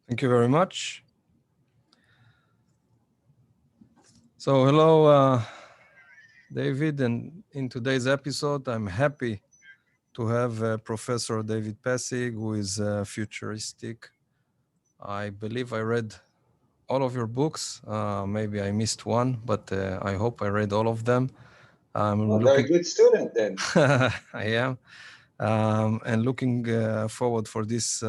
Thank you very much. So, hello, David. And in today's episode, I'm happy to have Professor David Passig, who is futuristic. I believe I read all of your books. Maybe I missed one, but I hope I read all of them. I'm Well, very looking. good student then. I am, and looking forward for this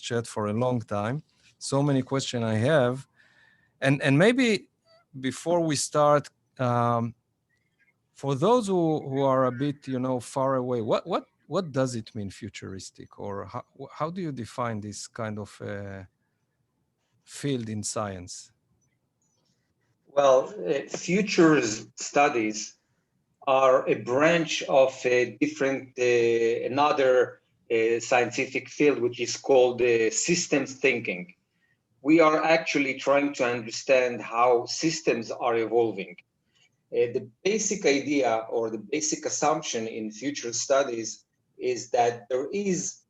chat for a long time. So many questions I have, and maybe before we start, for those who are a bit far away, what does it mean futuristic, or how do you define this kind of field in science? Well, futures studies are a branch of a different, another scientific field, which is called systems thinking. We are actually trying to understand how systems are evolving. The basic idea or the basic assumption in future studies is that there is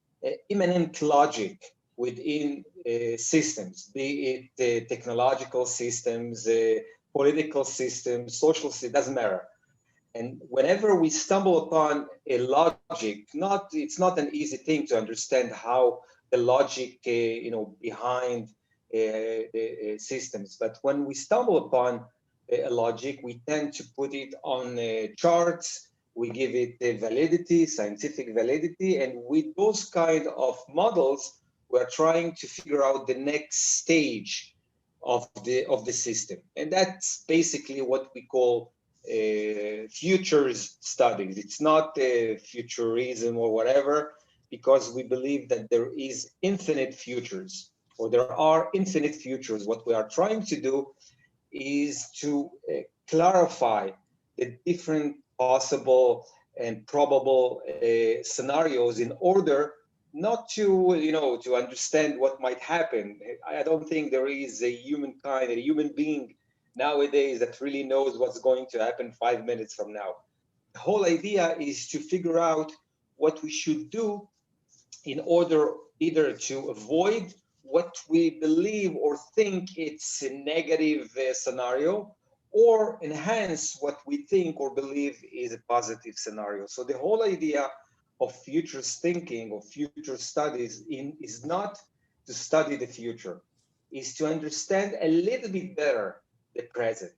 immanent logic within systems, be it technological systems, political systems, social systems, doesn't matter. And whenever we stumble upon a logic, it's not an easy thing to understand how the logic, behind systems. But when we stumble upon a logic, we tend to put it on charts. We give it validity, scientific validity, and with those kind of models, we're trying to figure out the next stage of the system, and that's basically what we call futures studies. It's not futurism or whatever, because we believe that there is infinite futures, or there are infinite futures. What we are trying to do is to clarify the different possible and probable scenarios in order not to to understand what might happen. I don't think there is a humankind, a human being nowadays that really knows what's going to happen 5 minutes from now. The whole idea is to figure out what we should do in order either to avoid what we believe or think it's a negative scenario, or enhance what we think or believe is a positive scenario. So the whole idea of futures thinking or future studies is not to study the future, is to understand a little bit better the present.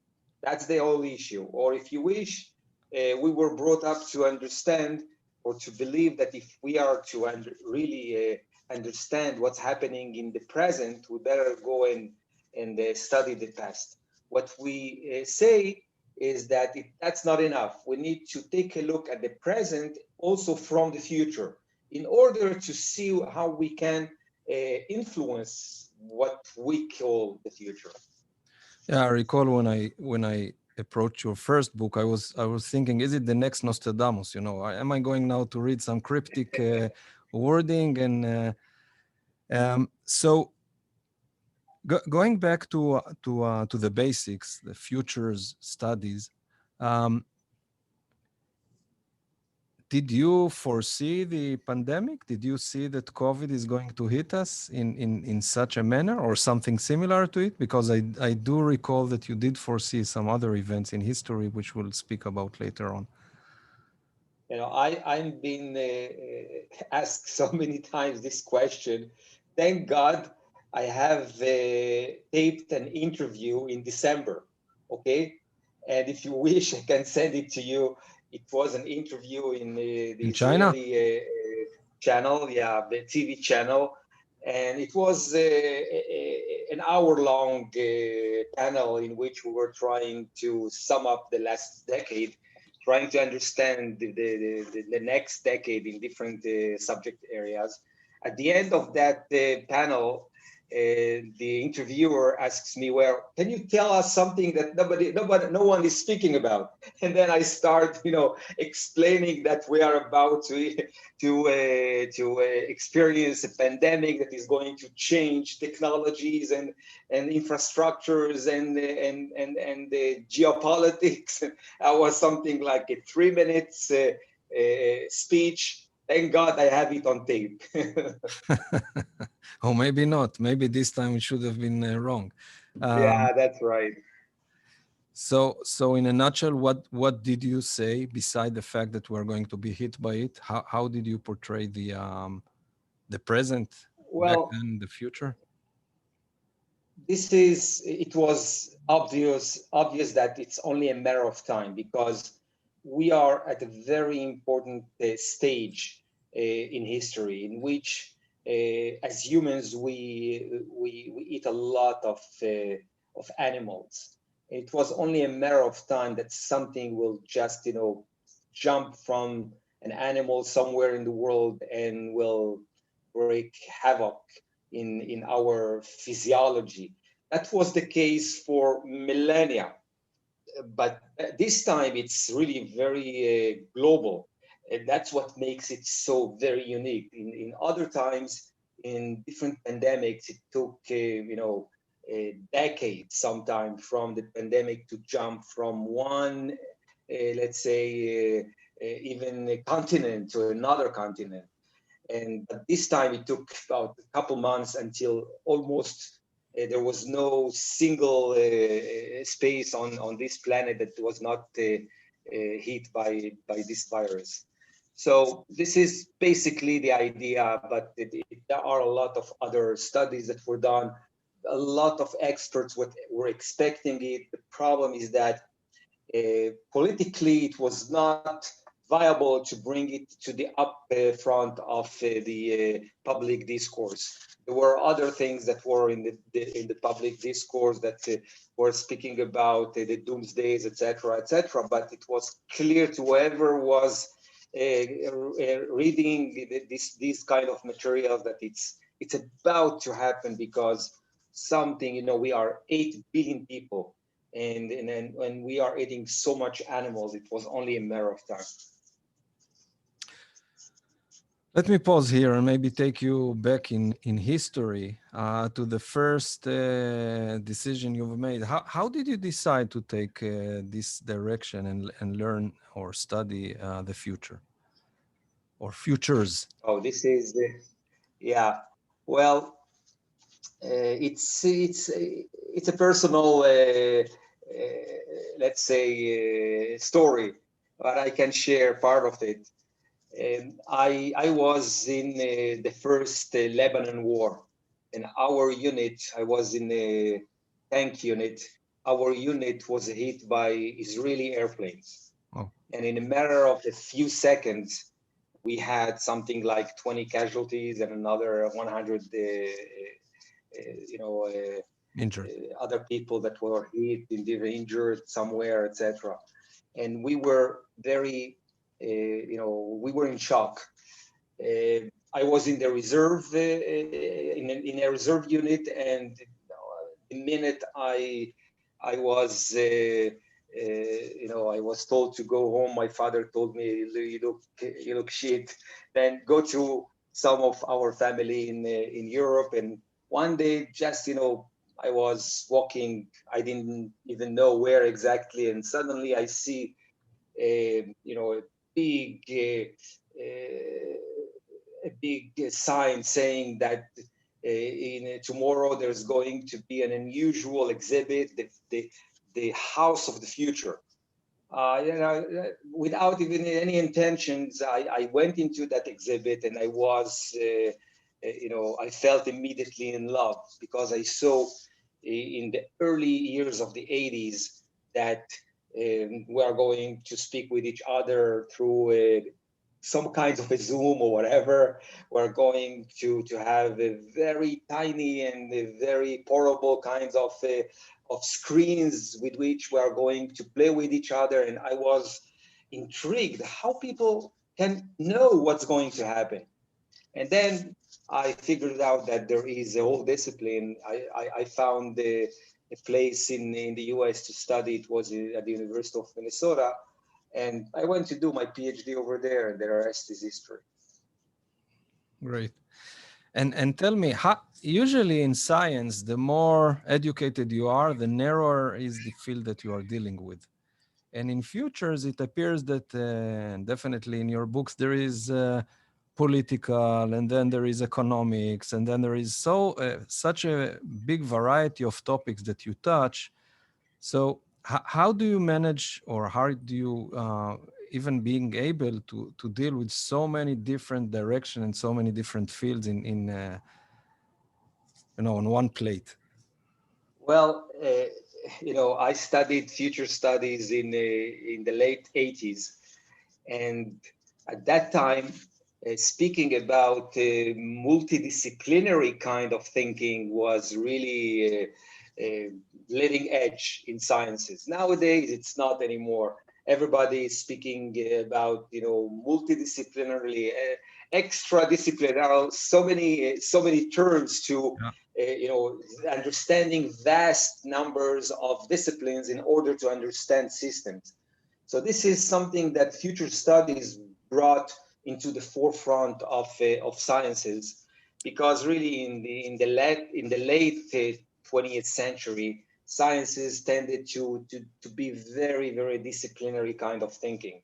That's the whole issue. Or if you wish, we were brought up to understand or to believe that if we are to really understand what's happening in the present, we better go and study the past. What we say is that that's not enough. We need to take a look at the present also from the future in order to see how we can influence what we call the future. Yeah, I recall when I approached your first book, I was thinking, is it the next Nostradamus? Am I going now to read some cryptic wording? And so going back to the basics, the futures studies. Um, did you foresee the pandemic? Did you see that COVID is going to hit us in such a manner or something similar to it? Because I do recall that you did foresee some other events in history, which we'll speak about later on. I've been asked so many times this question. Thank God I have taped an interview in December. Okay, and if you wish, I can send it to you. It was an interview in the In China? Israeli channel, yeah, the TV channel, and it was an hour-long panel in which we were trying to sum up the last decade, trying to understand the next decade in different subject areas. At the end of that panel, the interviewer asks me, "Well, can you tell us something that no one is speaking about?" And then I start, explaining that we are about to experience a pandemic that is going to change technologies and infrastructures and geopolitics. I was something like a 3 minutes speech Thank God I have it on tape. Or maybe not. Maybe this time it should have been wrong. Yeah, that's right. So in a nutshell, what did you say beside the fact that we're going to be hit by it? How did you portray the present back Well, then, the future? it was obvious that it's only a matter of time because we are at a very important stage in history in which as humans we eat a lot of animals. It was only a matter of time that something will just jump from an animal somewhere in the world and will wreak havoc in our physiology. That was the case for millennia, but this time it's really very global, and that's what makes it so very unique. In other times, in different pandemics, it took a decade sometime from the pandemic to jump from one, let's say, even a continent to another continent. And but this time it took about a couple months until almost there was no single space on this planet that was not hit by this virus. So this is basically the idea, but there are a lot of other studies that were done. A lot of experts were expecting it. The problem is that politically it was not viable to bring it to the up front of the public discourse. There were other things that were in the public discourse that were speaking about the doomsdays, etc., etc. But it was clear to whoever was reading this kind of material that it's about to happen because something, we are 8 billion people, and when we are eating so much animals, it was only a matter of time. Let me pause here and maybe take you back in history to the first decision you've made. How did you decide to take this direction and learn or study the future or futures? Oh, this is yeah. Well, it's a personal, let's say, story, but I can share part of it. I was in the first Lebanon war, and our unit, I was in a tank unit. Our unit was hit by Israeli airplanes. Oh. And in a matter of a few seconds, we had something like 20 casualties and another 100, Injured. other people that were hit and injured somewhere, etc. And we were very, we were in shock. I was in the reserve, in a reserve unit, and the minute I was, I was told to go home. My father told me, "You look shit." Then go to some of our family in Europe, and one day, just I was walking. I didn't even know where exactly, and suddenly I see, a big. A big sign saying that tomorrow there's going to be an unusual exhibit, the House of the Future. Without even any intentions, I went into that exhibit and I was, I felt immediately in love because I saw in the early years of the 80s that we are going to speak with each other through some kinds of a Zoom or whatever. We're going to have a very tiny and very portable kinds of screens with which we are going to play with each other. And I was intrigued how people can know what's going to happen. And then I figured out that there is a whole discipline. I found a place in the US to study. It was at the University of Minnesota. And I went to do my PhD over there, and the rest is history. Great. And tell me, usually in science, the more educated you are, the narrower is the field that you are dealing with. And in futures, it appears that definitely in your books, there is political, and then there is economics, and then there is such a big variety of topics that you touch. So how do you manage, or how do you even being able to deal with so many different directions and so many different fields in on one plate? Well, I studied future studies in the late 80s, and at that time, speaking about multidisciplinary kind of thinking was really leading edge in sciences. Nowadays, it's not anymore. Everybody is speaking about multidisciplinarily, extra-disciplinary. So many terms to understanding vast numbers of disciplines in order to understand systems. So this is something that future studies brought into the forefront of sciences, because really in the late 20th century, sciences tended to be very disciplinary kind of thinking.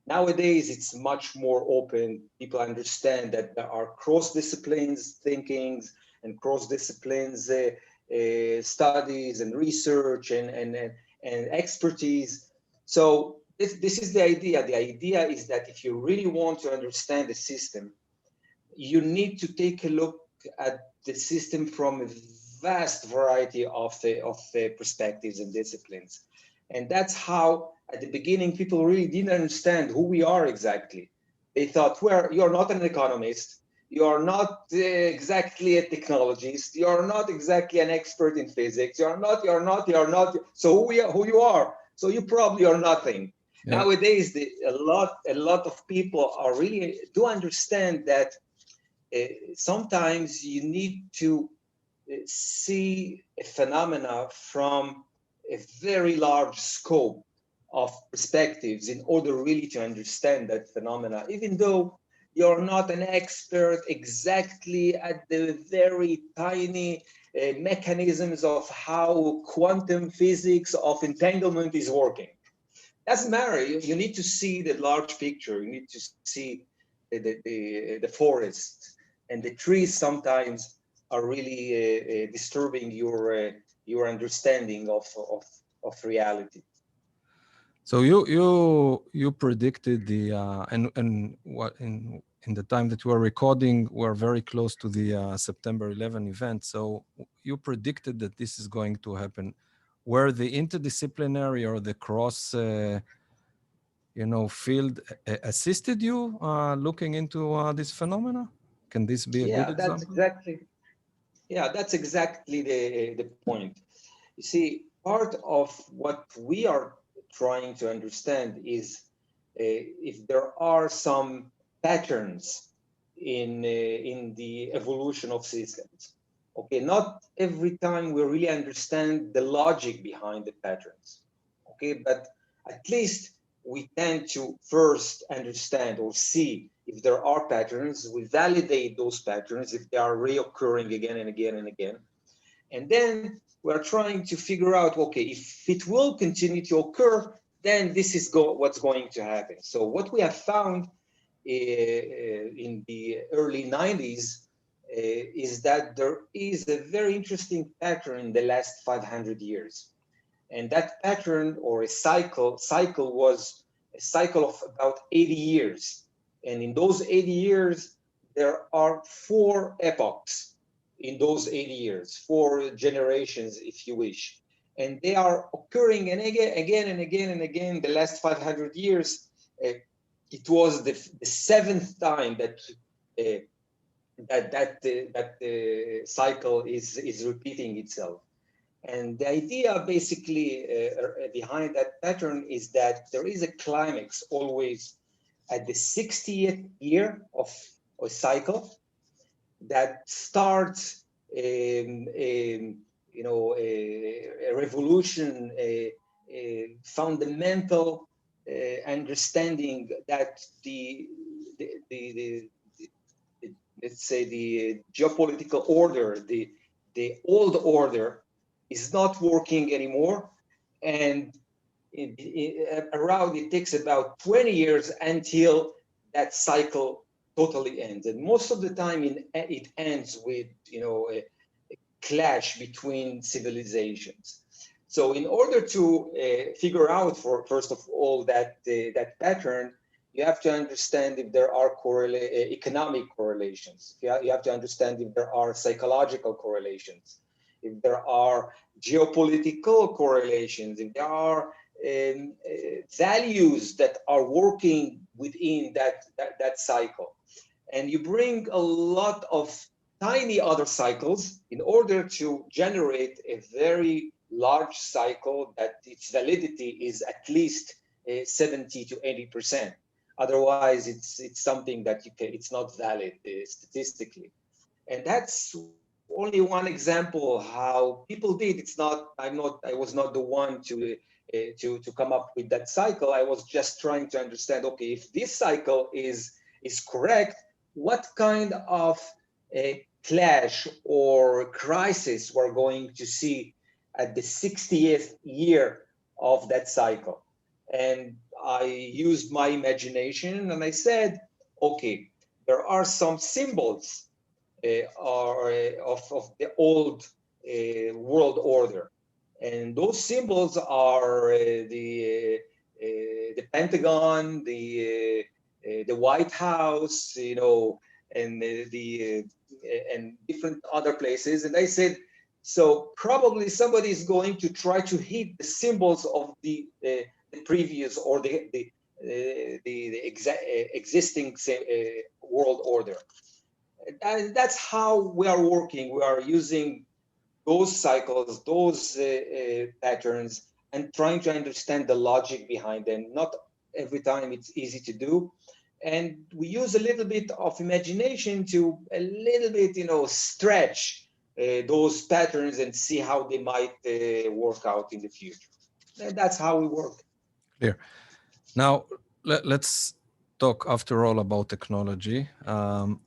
Nowadays, it's much more open. People understand that there are cross-disciplines thinkings and cross-disciplines studies and research and expertise. So this is the idea. The idea is that if you really want to understand the system, you need to take a look at the system from a vast variety of perspectives and disciplines. And that's how, at the beginning, people really didn't understand who we are exactly. They thought, well, you're not an economist, you're not exactly a technologist, you're not exactly an expert in physics, you're not. So who you are? So you probably are nothing. Yeah. Nowadays, a lot of people are really do understand that sometimes you need to see a phenomena from a very large scope of perspectives in order really to understand that phenomena, even though you're not an expert exactly at the very tiny mechanisms of how quantum physics of entanglement is working. Doesn't matter. You need to see the large picture. You need to see the forest, and the trees sometimes are really disturbing your understanding of reality. So you predicted the and what in the time that we are recording, we're very close to the September 11 event. So you predicted that this is going to happen. Where the interdisciplinary or the cross field assisted you looking into this phenomena? Can this be a good example? That's exactly the point. You see, part of what we are trying to understand is if there are some patterns in the evolution of systems. Okay, not every time we really understand the logic behind the patterns. Okay, but at least we tend to first understand or see if there are patterns. We validate those patterns if they are reoccurring again and again and again. And then we're trying to figure out, okay, if it will continue to occur, then this is what's going to happen. So what we have found in the early 90s is that there is a very interesting pattern in the last 500 years. And that pattern or a cycle was a cycle of about 80 years. And in those 80 years, there are 4 epochs in those 80 years, 4 generations, if you wish. And they are occurring and again and again and again the last 500 years. It was the 7th time that that cycle is repeating itself. And the idea basically behind that pattern is that there is a climax always at the 60th year of a cycle that starts a revolution, a fundamental understanding that let's say the geopolitical order, the old order is not working anymore, and it takes about 20 years until that cycle totally ends. And most of the time it ends with, a clash between civilizations. So in order to figure out, first of all, that pattern, you have to understand if there are economic correlations. You have to understand if there are psychological correlations, if there are geopolitical correlations, if there are values that are working within that cycle. And you bring a lot of tiny other cycles in order to generate a very large cycle that its validity is at least 70 to 80%. Otherwise, it's something that it's not valid statistically. And that's only one example how people did. I was not the one to come up with that cycle. I was just trying to understand, okay, if this cycle is correct, what kind of a clash or crisis we're going to see at the 60th year of that cycle. And I used my imagination and I said, okay, there are some symbols of the old world order. And those symbols are the Pentagon, the White House, and and different other places. And I said, so probably somebody is going to try to hit the symbols of the previous or the existing world order. And that's how we are working. We are using those cycles, those patterns, and trying to understand the logic behind them. Not every time it's easy to do. And we use a little bit of imagination to a little bit, stretch those patterns and see how they might work out in the future. And that's how we work. Clear. Now, let's talk after all about technology.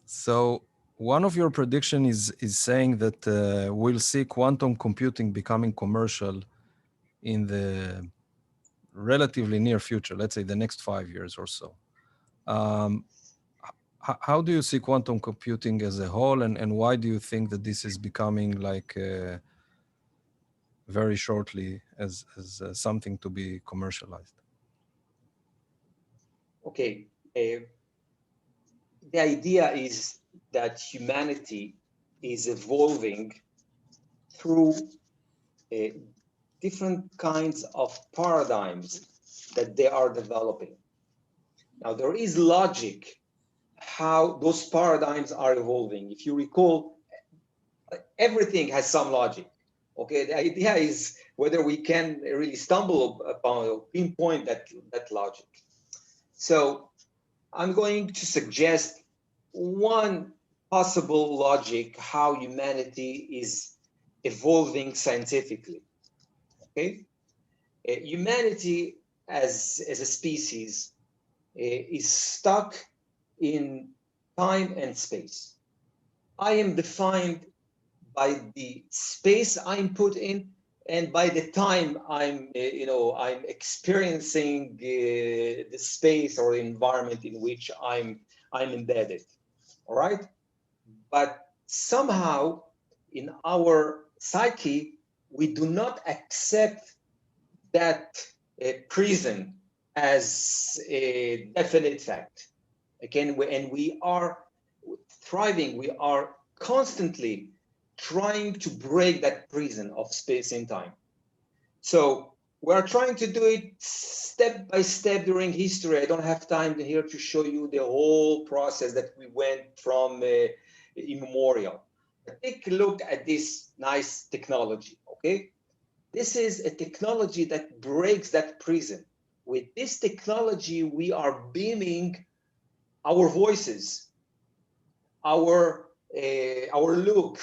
So one of your prediction is saying that we'll see quantum computing becoming commercial in the relatively near future, let's say the next 5 years or so. How do you see quantum computing as a whole, and why do you think that this is becoming like very shortly as something to be commercialized? Okay. The idea is that humanity is evolving through different kinds of paradigms that they are developing. Now, there is logic how those paradigms are evolving. If you recall, everything has some logic. Okay, the idea is whether we can really stumble upon or pinpoint that logic. So I'm going to suggest one possible logic how humanity is evolving scientifically. Okay, humanity as a species is stuck in time and space. I am defined by the space I'm put in and by the time I'm experiencing the space or the environment in which I'm embedded. All right, but somehow in our psyche we do not accept that prison as a definite fact. Again, and we are thriving, we are constantly trying to break that prison of space and time. So we're trying to do it step by step during history. I don't have time here to show you the whole process that we went from immemorial. But take a look at this nice technology, okay? This is a technology that breaks that prison. With this technology, we are beaming our voices, our look,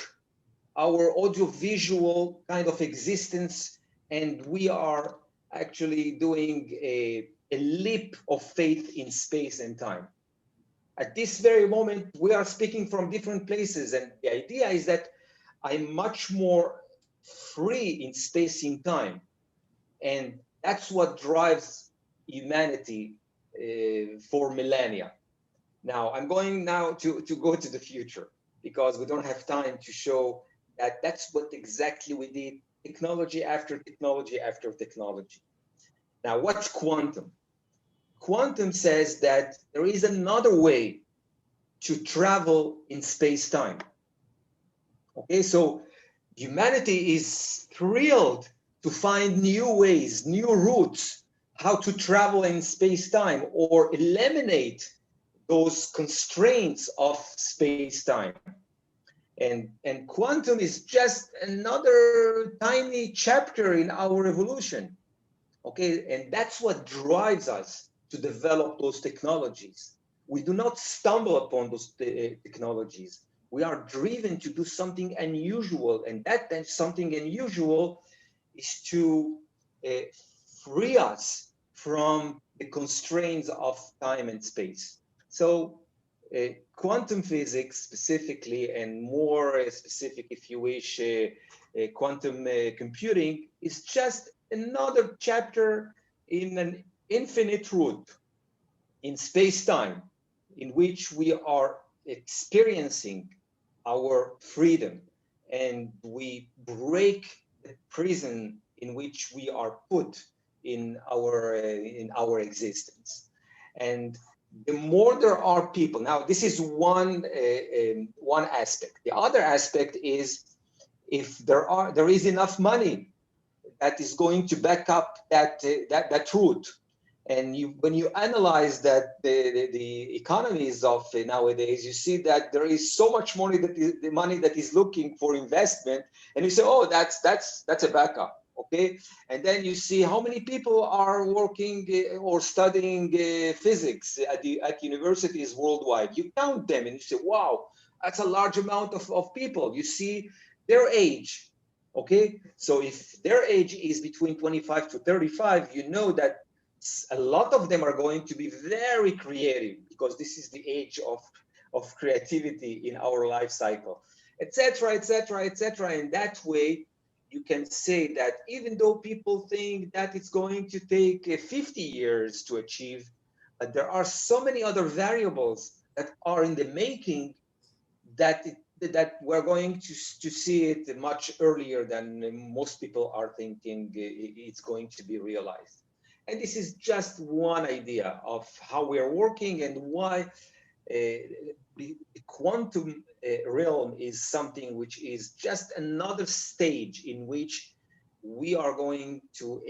our audiovisual kind of existence, and we are actually doing a leap of faith in space and time. At this very moment, we are speaking from different places, and the idea is that I'm much more free in space and time, and that's what drives humanity for millennia. Now, I'm going now to go to the future because we don't have time to show that that's what exactly we did, technology after technology after technology. Now, what's quantum? Quantum says that there is another way to travel in space-time. Okay, so humanity is thrilled to find new ways, new routes, how to travel in space-time or eliminate those constraints of space-time. And quantum is just another tiny chapter in our evolution. Okay, and that's what drives us to develop those technologies. We do not stumble upon those technologies. We are driven to do something unusual, and that then something unusual is to free us from the constraints of time and space. So quantum physics specifically, and more specific, if you wish, quantum computing is just another chapter in an infinite route in space-time in which we are experiencing our freedom, and we break the prison in which we are put in our existence. And the more there are people, now this is one aspect. The other aspect is if there is enough money that is going to back up that route. And when you analyze that the economies of nowadays, you see that there is so much money the money that is looking for investment, and you say, oh, that's a backup, okay? And then you see how many people are working or studying physics at universities worldwide. You count them and you say, wow, that's a large amount of people. You see their age, okay? So if their age is between 25 to 35, you know that a lot of them are going to be very creative because this is the age of creativity in our life cycle, etc., etc., etc. In that way, you can say that even though people think that it's going to take 50 years to achieve, there are so many other variables that are in the making that we're going to see it much earlier than most people are thinking it's going to be realized. And this is just one idea of how we are working and why the quantum realm is something which is just another stage in which we are going to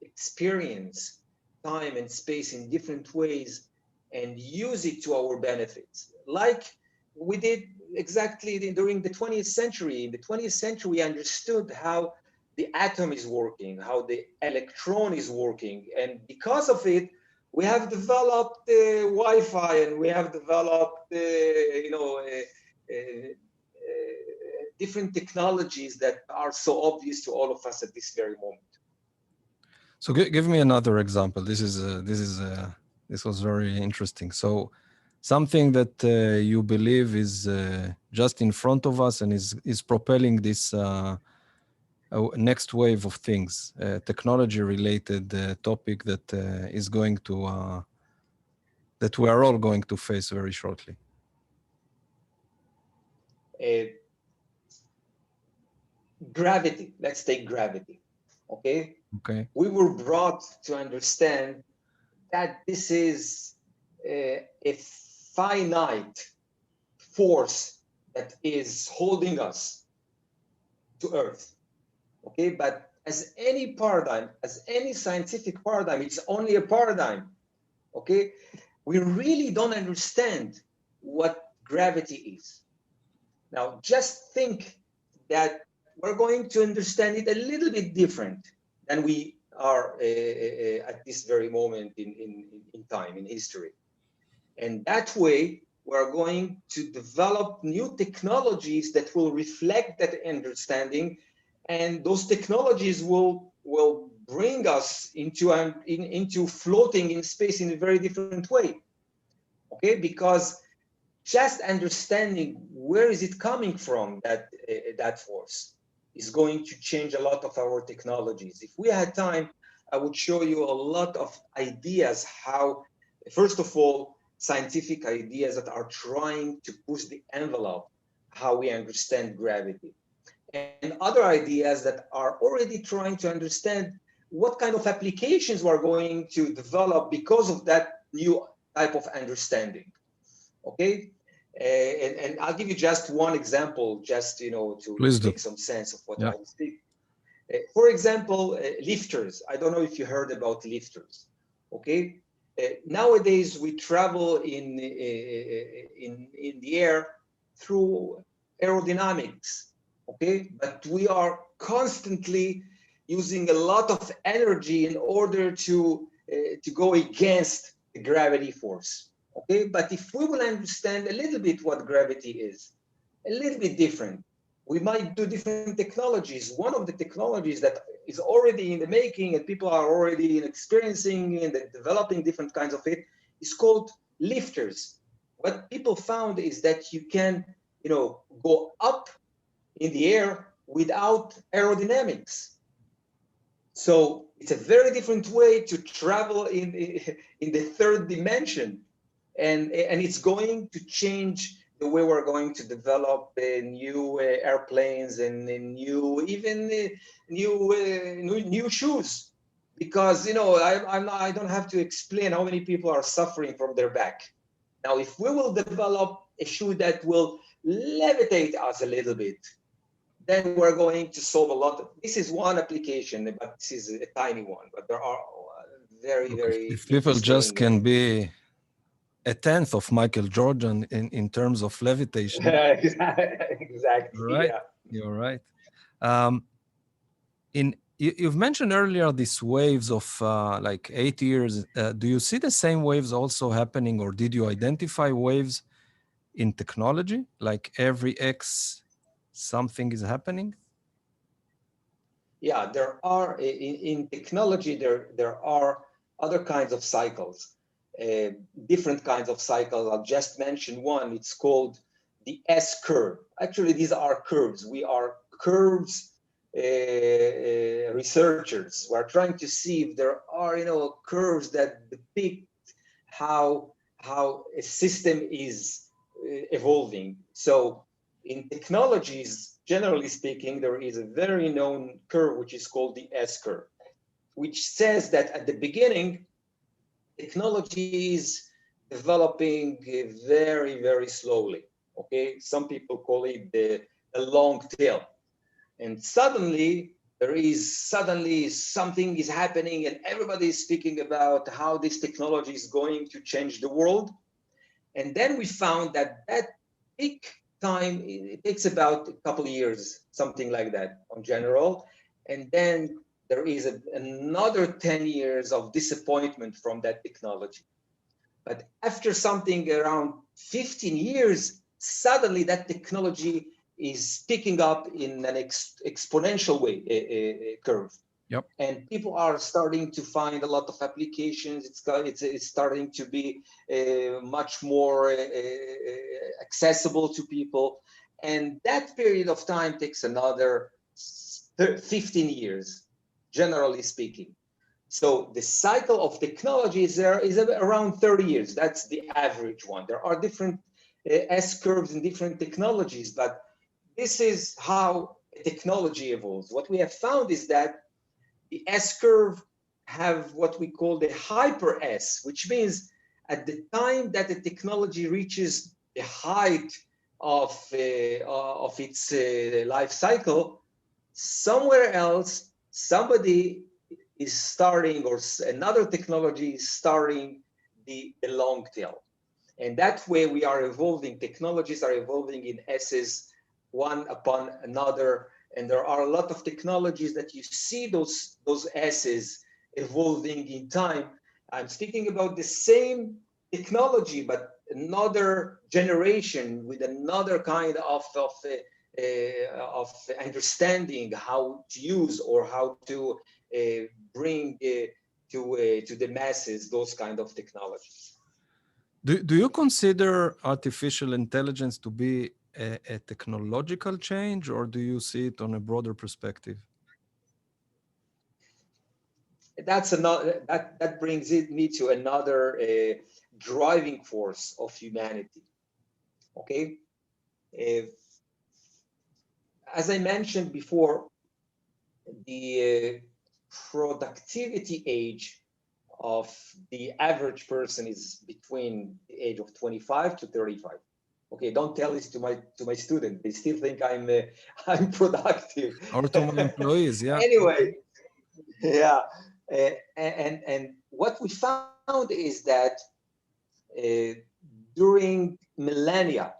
experience time and space in different ways and use it to our benefits. Like we did exactly during the 20th century. In the 20th century, we understood how the atom is working, how the electron is working. And because of it, we have developed Wi-Fi, and we have developed, different technologies that are so obvious to all of us at this very moment. So give me another example. This was very interesting. So something that you believe is just in front of us and is propelling this next wave of things, technology-related topic that is going to that we are all going to face very shortly. Gravity. Let's take gravity. Okay. Okay. We were brought to understand that this is a finite force that is holding us to Earth. Okay, but as any paradigm, as any scientific paradigm, it's only a paradigm. Okay, we really don't understand what gravity is. Now, just think that we're going to understand it a little bit different than we are at this very moment in time, in history. And that way, we're going to develop new technologies that will reflect that understanding, and those technologies will bring us into floating in space in a very different way. Okay, because just understanding where is it coming from, that force, is going to change a lot of our technologies. If we had time, I would show you a lot of ideas how, first of all, scientific ideas that are trying to push the envelope how we understand gravity, and other ideas that are already trying to understand what kind of applications we're going to develop because of that new type of understanding. Okay, and I'll give you just one example, just to Please do. make some sense of what Yeah. I'm speaking. For example, lifters. I don't know if you heard about lifters. Okay, nowadays we travel in the air through aerodynamics. Okay, but we are constantly using a lot of energy in order to go against the gravity force. Okay, but if we will understand a little bit what gravity is, a little bit different, we might do different technologies. One of the technologies that is already in the making and people are already experiencing and developing different kinds of it is called lifters. What people found is that you can, go up in the air without aerodynamics. So it's a very different way to travel in the third dimension, and it's going to change the way we're going to develop new airplanes and new shoes, because I don't have to explain how many people are suffering from their back. Now, if we will develop a shoe that will levitate us a little bit, then we're going to solve a lot of. This is one application, but this is a tiny one. But there are very, very If people just can be a tenth of Michael Jordan in terms of levitation. Exactly. Right. Yeah. You're right. You've mentioned earlier these waves of like 8 years. Do you see the same waves also happening, or did you identify waves in technology? Like every X, something is happening? Yeah, there are in technology. There are other kinds of cycles, different kinds of cycles. I'll just mention one. It's called the S curve. Actually, these are curves. We are curves researchers. We're trying to see if there are curves that depict how a system is evolving. So in technologies, generally speaking, there is a very known curve which is called the S curve, which says that at the beginning, technology is developing very, very slowly. Okay, some people call it the long tail, and suddenly something is happening, and everybody is speaking about how this technology is going to change the world. And then we found that peak time, it takes about a couple of years, something like that on general. And then there is another 10 years of disappointment from that technology. But after something around 15 years, suddenly that technology is picking up in an exponential way, curve. Yep. And people are starting to find a lot of applications. It's starting to be much more accessible to people. And that period of time takes another 15 years, generally speaking. So the cycle of technology is around 30 years. That's the average one. There are different S curves in different technologies, but this is how technology evolves. What we have found is that the S curve have what we call the hyper S, which means at the time that the technology reaches the height of its life cycle, somewhere else, somebody is starting, or another technology is starting the long tail. And that way we are evolving, technologies are evolving in S's one upon another. And there are a lot of technologies that you see those S's evolving in time. I'm speaking about the same technology, but another generation with another kind of understanding how to use or how to bring to the masses those kind of technologies. Do you consider artificial intelligence to be a technological change, or do you see it on a broader perspective? That's another that brings me to another driving force of humanity. Okay, as I mentioned before, the productivity age of the average person is between the age of 25 to 35. Okay, don't tell this to my student. They still think I'm productive. Or to my employees, yeah. Anyway, yeah, and what we found is that during millennia,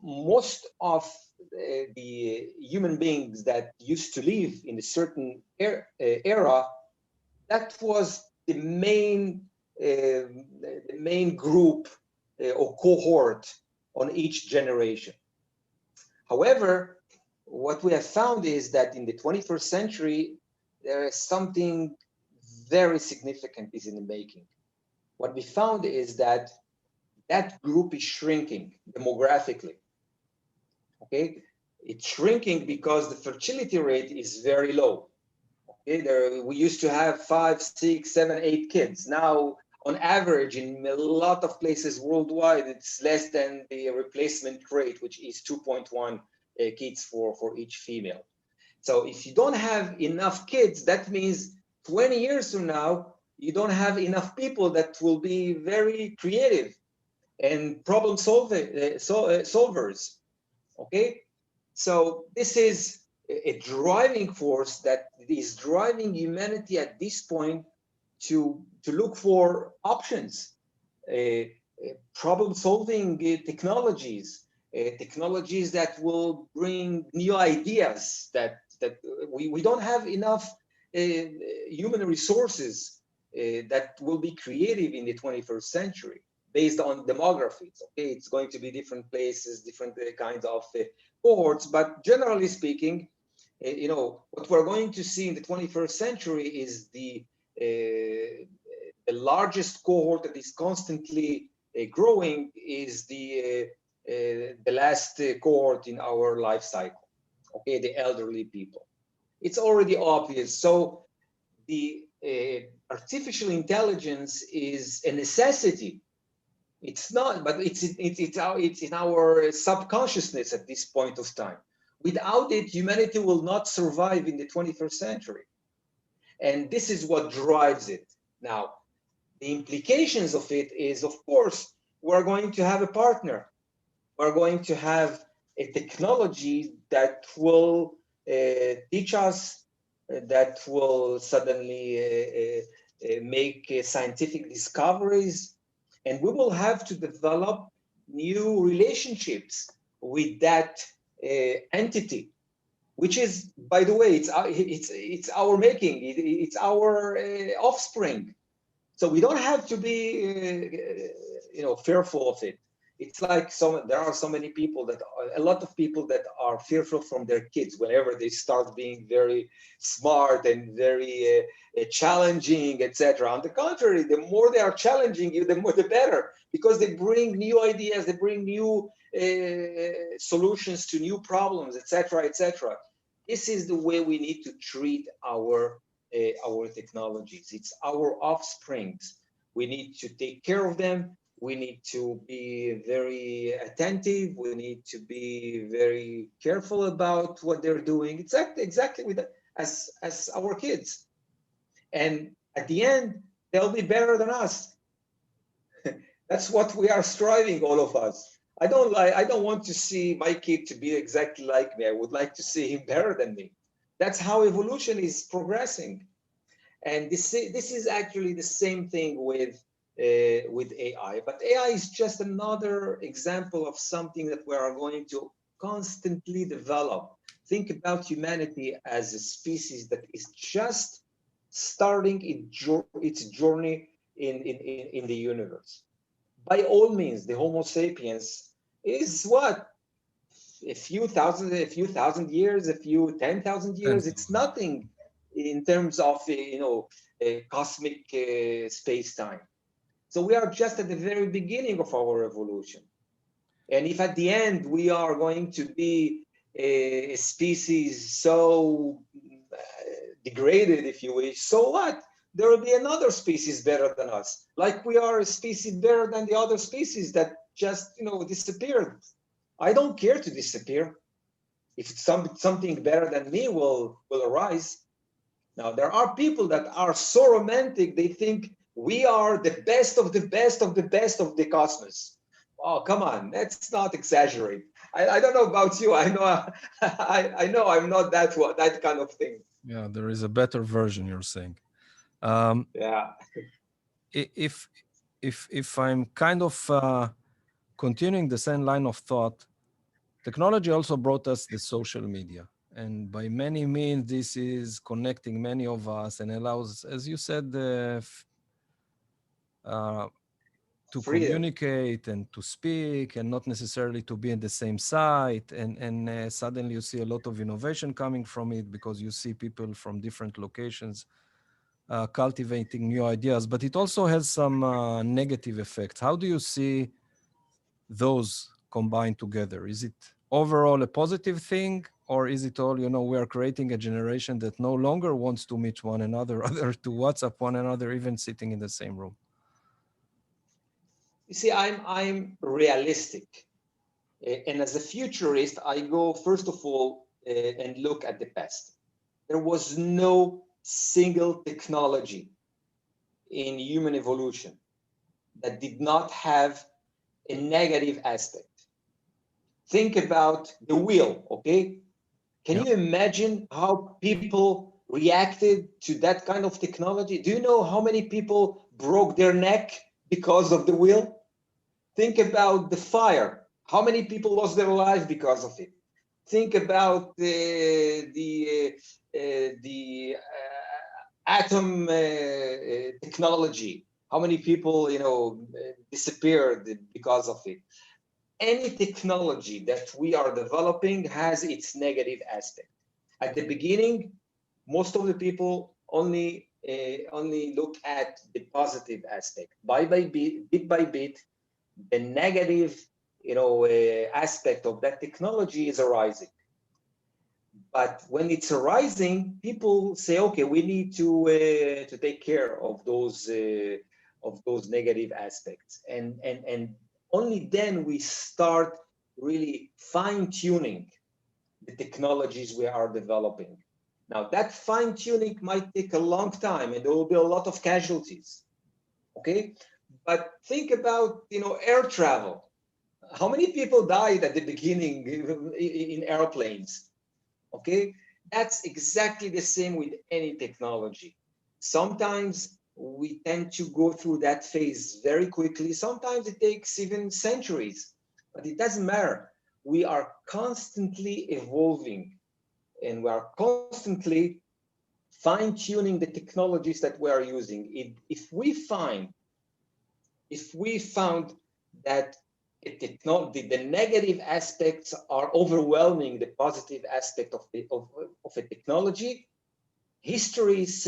most of the human beings that used to live in a certain era, that was the main group or cohort on each generation. However, what we have found is that in the 21st century, there is something very significant is in the making. What we found is that that group is shrinking demographically. Okay, it's shrinking because the fertility rate is very low. Okay, we used to have 5, 6, 7, 8 kids. Now, on average, in a lot of places worldwide, it's less than the replacement rate, which is 2.1 kids for each female. So if you don't have enough kids, that means 20 years from now, you don't have enough people that will be very creative and problem solvers. Okay, so this is a driving force that is driving humanity at this point to look for options, problem solving technologies, technologies that will bring new ideas that we don't have enough human resources that will be creative in the 21st century based on demographics. Okay, it's going to be different places, different kinds of cohorts, but generally speaking, what we're going to see in the 21st century is the largest cohort that is constantly growing is the last cohort in our life cycle. Okay, the elderly people. It's already obvious. So the artificial intelligence is a necessity. It's not, but it's in our subconsciousness at this point of time. Without it, humanity will not survive in the 21st century. And this is what drives it. Now, the implications of it is, of course, we're going to have a partner. We're going to have a technology that will teach us, that will suddenly make scientific discoveries, and we will have to develop new relationships with that entity, which is, by the way, it's our making, it's our offspring. So we don't have to be, fearful of it. It's like there are so many people a lot of people that are fearful from their kids whenever they start being very smart and very challenging, etc. On the contrary, the more they are challenging you, the better, because they bring new ideas, they bring new solutions to new problems, etc., etc. This is the way we need to treat our technologies. It's our offsprings. We need to take care of them. We need to be very attentive. We need to be very careful about what they're doing. Exactly with as our kids. And at the end, they'll be better than us. That's what we are striving, all of us. I don't want to see my kid to be exactly like me. I would like to see him better than me. That's how evolution is progressing. And this is actually the same thing with AI. But AI is just another example of something that we are going to constantly develop. Think about humanity as a species that is just starting its journey in the universe. By all means, the Homo sapiens is what? A few thousand years, a few 10,000 years. It's nothing in terms of cosmic space-time. So we are just at the very beginning of our evolution. And if at the end we are going to be a species so degraded, if you wish, so what? there will be another species better than us, like we are a species better than the other species that just, disappeared. I don't care to disappear if something better than me will arise. Now, there are people that are so romantic, they think we are the best of the best of the best of the cosmos. Oh, come on, let's not exaggerate. I don't know about you. I know I know I'm not that kind of thing. Yeah, there is a better version, you're saying. Yeah. If I'm kind of continuing the same line of thought, technology also brought us the social media. And by many means, this is connecting many of us and allows, as you said, to Freedom. communicate and to speak and not necessarily to be in the same site. And suddenly you see a lot of innovation coming from it because you see people from different locations cultivating new ideas. But it also has some negative effects. How do you see those combined together? Is it overall a positive thing, or is it all, we are creating a generation that no longer wants to meet one another, rather to WhatsApp one another, even sitting in the same room? You see, I'm realistic, and as a futurist, I go first of all and look at the past. There was no single technology in human evolution that did not have a negative aspect. Think about the wheel, okay? Can you imagine how people reacted to that kind of technology? Do you know how many people broke their neck because of the wheel? Think about the fire. How many people lost their life because of it? Think about the atom technology. How many people, disappeared because of it? Any technology that we are developing has its negative aspect. At the beginning, most of the people only look at the positive aspect. Bit by bit, the negative, aspect of that technology is arising. But when it's arising, people say, okay, we need to take care of those negative aspects, and only then we start really fine-tuning the technologies we are developing. Now, that fine-tuning might take a long time, and there will be a lot of casualties. Okay, but think about air travel. How many people died at the beginning in airplanes? Okay, that's exactly the same with any technology. Sometimes we tend to go through that phase very quickly. Sometimes it takes even centuries, but it doesn't matter. We are constantly evolving, and we are constantly fine-tuning the technologies that we are using. If we found that the negative aspects are overwhelming the positive aspect of a technology, history is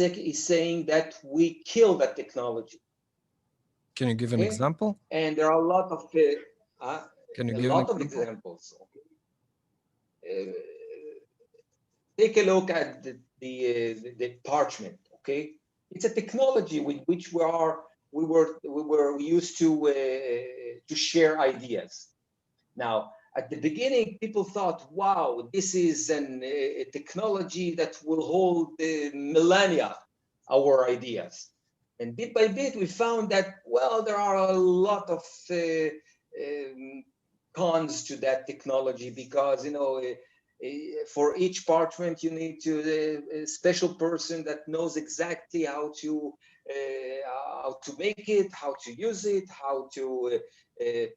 saying that we kill that technology. Can you give an example? And there are a lot of examples. Okay? Take a look at the parchment. Okay, it's a technology with which we were used to share ideas. Now, at the beginning, people thought, wow, this is a technology that will hold millennia our ideas. And bit by bit, we found that, well, there are a lot of cons to that technology because, for each parchment, you need a special person that knows exactly how to make it, how to use it, how to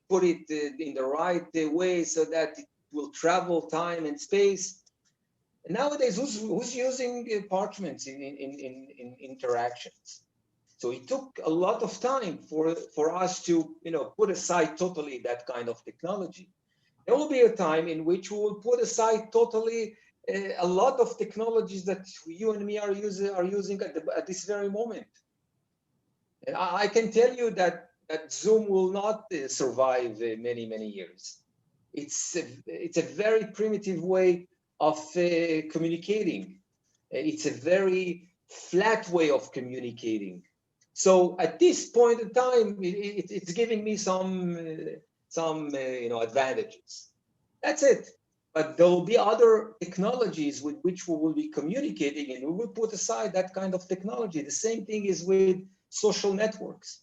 put it in the right way so that it will travel time and space. And nowadays, who's using parchments in interactions? So it took a lot of time for us to put aside totally that kind of technology. There will be a time in which we will put aside totally a lot of technologies that you and me are using at this very moment. And I can tell you that Zoom will not survive many years. It's a very primitive way of communicating. It's a very flat way of communicating. So at this point in time, it's giving me some advantages. That's it. But there will be other technologies with which we will be communicating, and we will put aside that kind of technology. The same thing is with social networks.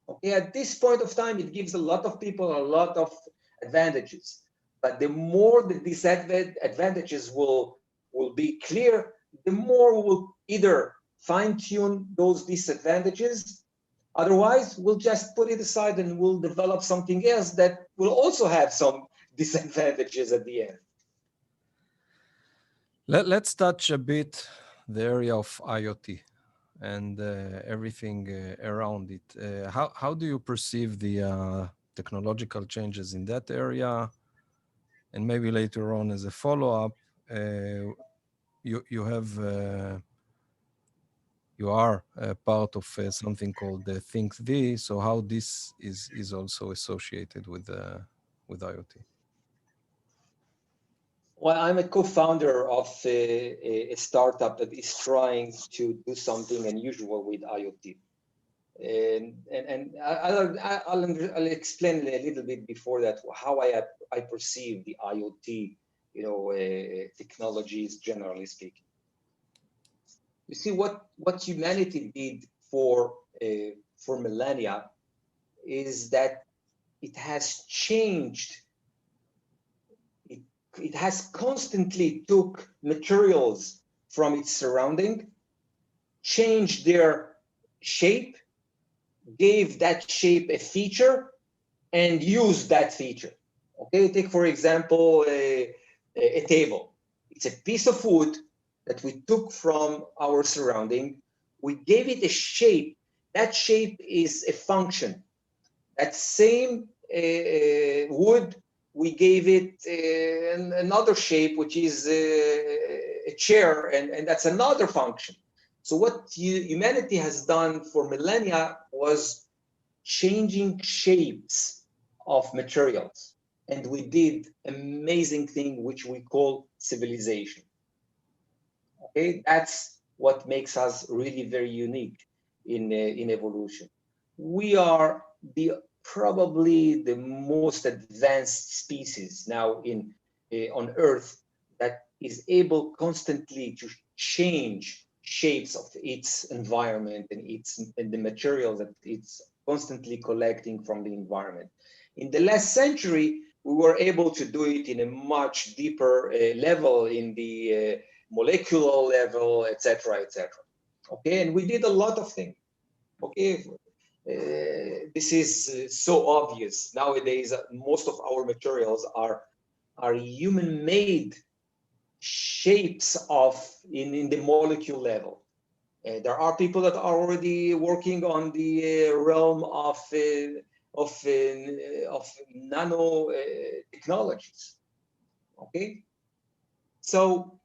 Okay, at this point of time, it gives a lot of people a lot of advantages. But the more the disadvantages will be clear, the more we will either fine-tune those disadvantages. Otherwise, we'll just put it aside and we'll develop something else that will also have some disadvantages at the end. Let's touch a bit the area of IoT and everything around it. How do you perceive the technological changes in that area? And maybe later on, as a follow-up, you are part of something called ThinkV. So how this is also associated with IoT? Well, I'm a co-founder of a startup that is trying to do something unusual with IoT. And I'll explain a little bit before that how I perceive the IoT, technologies, generally speaking. You see, what humanity did for millennia is that it has changed. It has constantly took materials from its surrounding, changed their shape, gave that shape a feature, and used that feature. Okay, take for example a table. It's a piece of wood that we took from our surrounding. We gave it a shape. That shape is a function. That same wood, we gave it another shape, which is a chair, and that's another function. So what humanity has done for millennia was changing shapes of materials. And we did amazing thing, which we call civilization. Okay, that's what makes us really very unique in evolution. We are probably the most advanced species now on Earth that is able constantly to change shapes of its environment and the materials that it's constantly collecting from the environment. In the last century, we were able to do it in a much deeper level, in the molecular level, etc., etc. Okay, and we did a lot of things. Okay, this is so obvious nowadays. Most of our materials are human-made shapes in the molecule level. There are people that are already working on the realm of nano technologies. Okay, so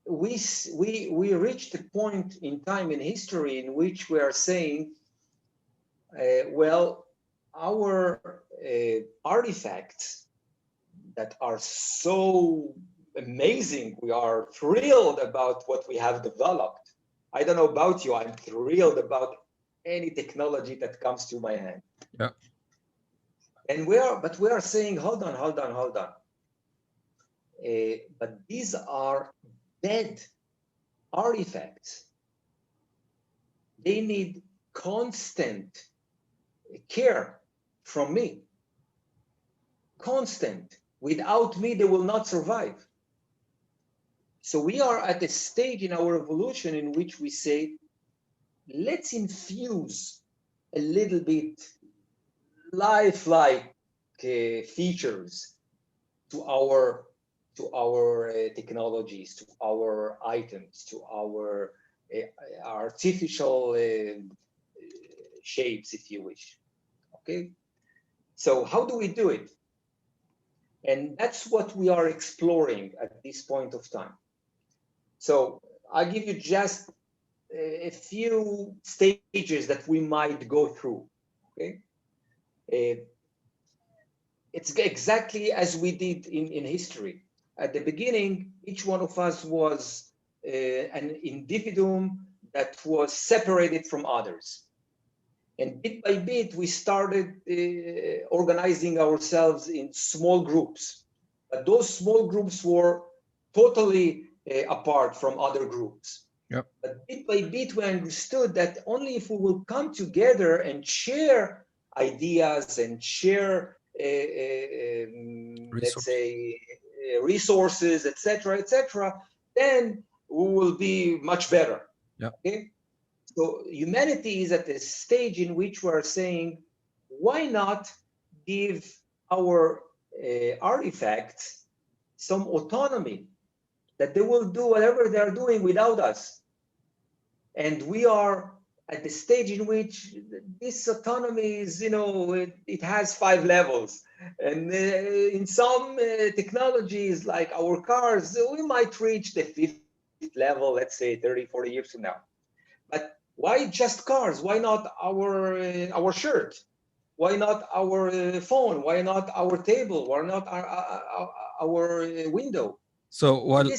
we reached a point in time in history in which we are saying, well, our artifacts that are so amazing, we are thrilled about what we have developed. I don't know about you, I'm thrilled about any technology that comes to my hand. Yeah. And we are saying, hold on. But these are dead artifacts. They need constant care from me. Constant. Without me, they will not survive. So we are at a stage in our evolution in which we say, let's infuse a little bit lifelike features to our technologies, to our items, to our artificial shapes, if you wish. Okay, so how do we do it? And that's what we are exploring at this point of time. So I'll give you just a few stages that we might go through. Okay, it's exactly as we did in history. At the beginning, each one of us was an individuum that was separated from others. And bit by bit, we started organizing ourselves in small groups. But those small groups were totally apart from other groups. Yep. But bit by bit, we understood that only if we will come together and share ideas and share, let's say, resources, etc., then we will be much better. Yep. Okay? So humanity is at a stage in which we're saying, why not give our artifacts some autonomy, that they will do whatever they're doing without us. And we are at the stage in which this autonomy is, it has 5 levels. And in some technologies, like our cars, we might reach the 5th level, let's say 30, 40 years from now. But why just cars? Why not our shirt? Why not our phone? Why not our table? Why not our window? So while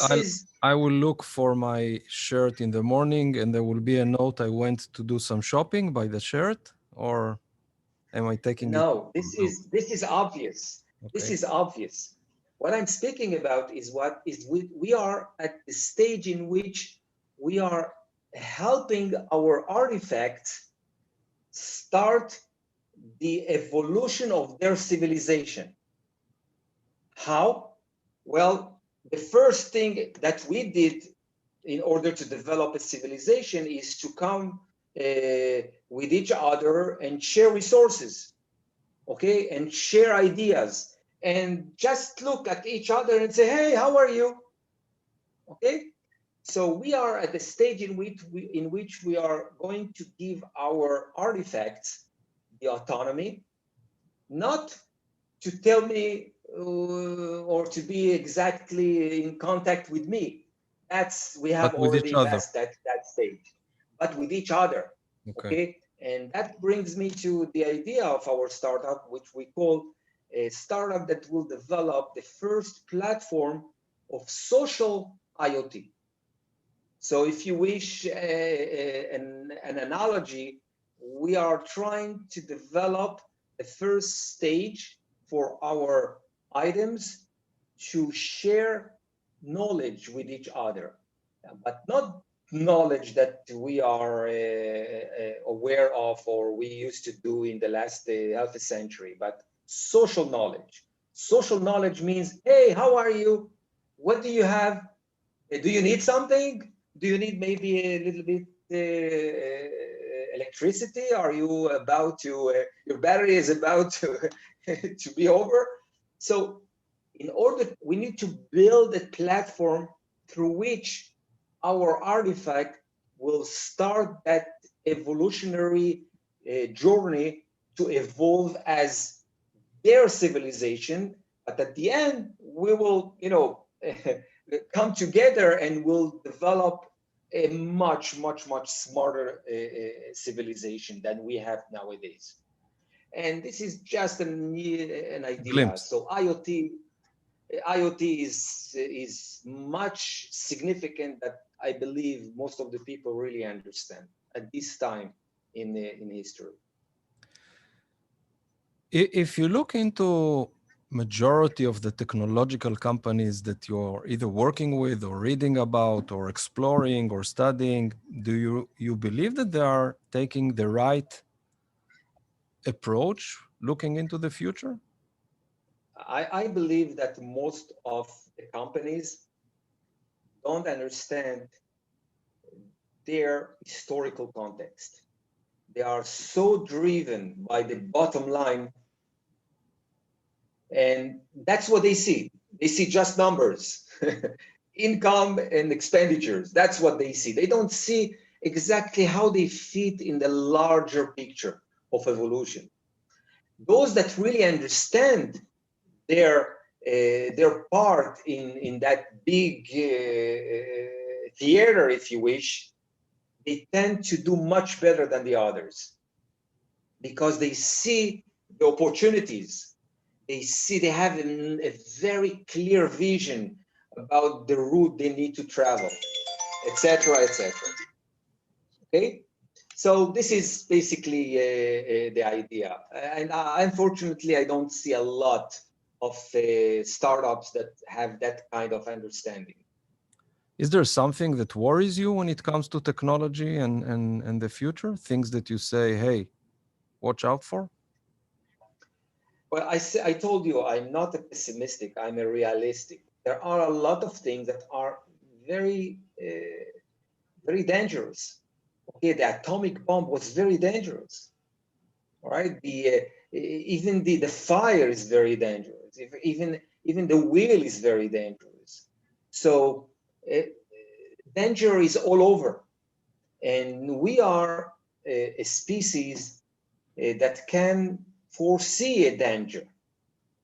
I will look for my shirt in the morning and there will be a note, I went to do some shopping by the shirt, or am I taking it? No, this is obvious. Okay. This is obvious. What I'm speaking about is we are at the stage in which we are helping our artifacts start the evolution of their civilization. How? Well, the first thing that we did in order to develop a civilization is to come with each other and share resources, okay, and share ideas, and just look at each other and say, hey, how are you? Okay. So we are at the stage in which we are going to give our artifacts the autonomy, not to tell me or to be exactly in contact with me. We have already passed that stage, but with each other. Okay. And that brings me to the idea of our startup, which we call a startup that will develop the first platform of social IoT. So if you wish an analogy, we are trying to develop the first stage for our items to share knowledge with each other, but not knowledge that we are aware of or we used to do in the last half a century, but social knowledge. Social knowledge means, hey, how are you? What do you have? Do you need something? Do you need maybe a little bit electricity? Are you about to, your battery is about to, to be over? So we need to build a platform through which our artifact will start that evolutionary journey to evolve as their civilization. But at the end, we will, come together and we'll develop a much smarter civilization than we have nowadays. And this is just an idea. Glimpse. So IoT is much significant that I believe most of the people really understand at this time in history. If you look into majority of the technological companies that you're either working with or reading about or exploring or studying, do you believe that they are taking the right approach looking into the future? I believe that most of the companies don't understand their historical context. They are so driven by the bottom line, and that's what they see. They see just numbers, income and expenditures. That's what they see. They don't see exactly how they fit in the larger picture of evolution. Those that really understand their part in that big theater, if you wish, they tend to do much better than the others because they see the opportunities. They have a very clear vision about the route they need to travel, etc., etc. Okay, so this is basically the idea. And unfortunately, I don't see a lot of startups that have that kind of understanding. Is there something that worries you when it comes to technology and the future? Things that you say, hey, watch out for? Well, I told you I'm not a pessimistic, I'm a realistic. There are a lot of things that are very, very dangerous. Okay, the atomic bomb was very dangerous. All right, even the fire is very dangerous. Even the wheel is very dangerous. So danger is all over, and we are a species that can foresee a danger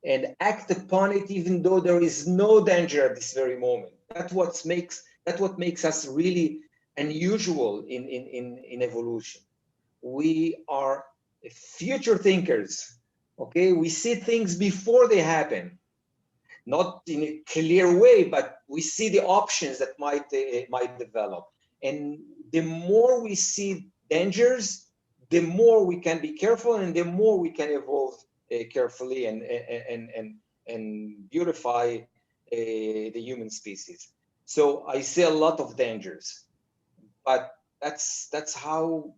and act upon it even though there is no danger at this very moment. That's what makes us really unusual in evolution. We are future thinkers. Okay, we see things before they happen, not in a clear way, but we see the options that might develop. And the more we see dangers, the more we can be careful, and the more we can evolve carefully and beautify the human species. So I see a lot of dangers, but that's how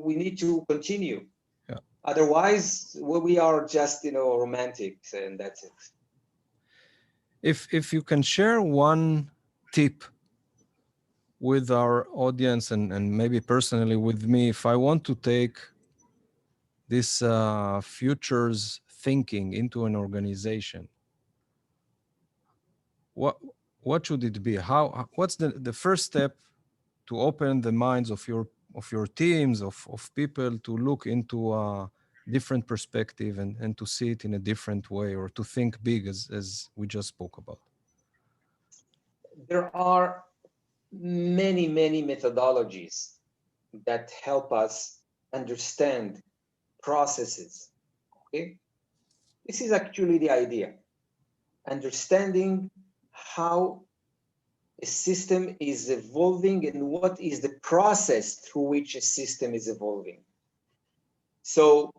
we need to continue. Yeah. Otherwise, we are just romantics, and that's it. If you can share one tip with our audience and maybe personally with me, if I want to take this futures thinking into an organization, what should it be? What's the first step to open the minds of your teams of people to look into a different perspective and to see it in a different way, or to think big as we just spoke about? There are many methodologies that help us understand processes. Okay, this is actually the idea: understanding how a system is evolving and what is the process through which a system is evolving. So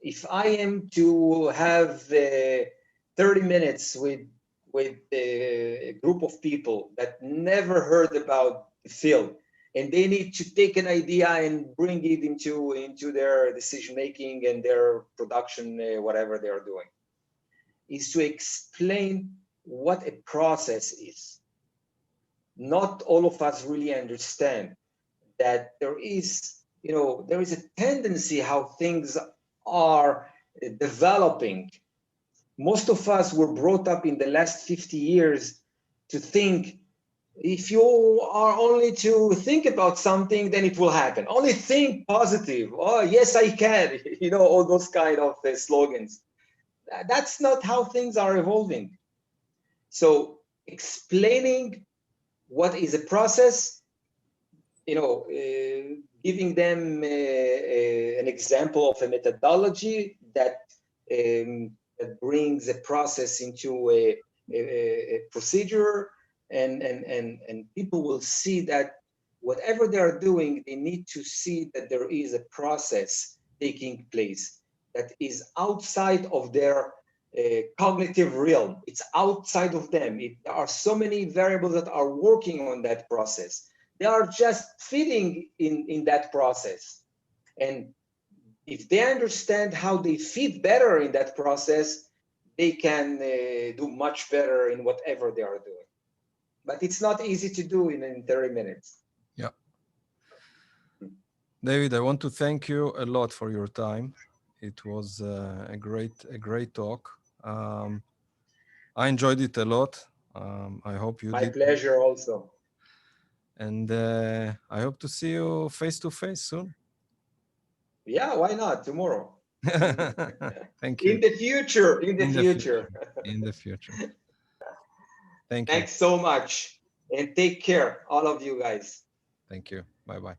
if I am to have 30 minutes with a group of people that never heard about the field, and they need to take an idea and bring it into their decision making and their production, whatever they are doing, is to explain what a process is. Not all of us really understand that there is a tendency how things are developing. Most of us were brought up in the last 50 years to think, if you are only to think about something, then it will happen. Only think positive. Oh, yes, I can. All those kind of slogans. That's not how things are evolving. So explaining what is a process, giving them an example of a methodology that brings a process into a procedure, and people will see that whatever they are doing, they need to see that there is a process taking place that is outside of their cognitive realm. It's outside of them. There are so many variables that are working on that process. They are just fitting in that process. And if they understand how they fit better in that process, they can do much better in whatever they are doing. But it's not easy to do in 30 minutes. Yeah. David, I want to thank you a lot for your time. It was a great talk. I enjoyed it a lot. I hope you did. My pleasure also. And I hope to see you face to face soon. Yeah, why not? Tomorrow. Thank you. In the future. In the future. Thank you. Thanks so much. And take care, all of you guys. Thank you. Bye-bye.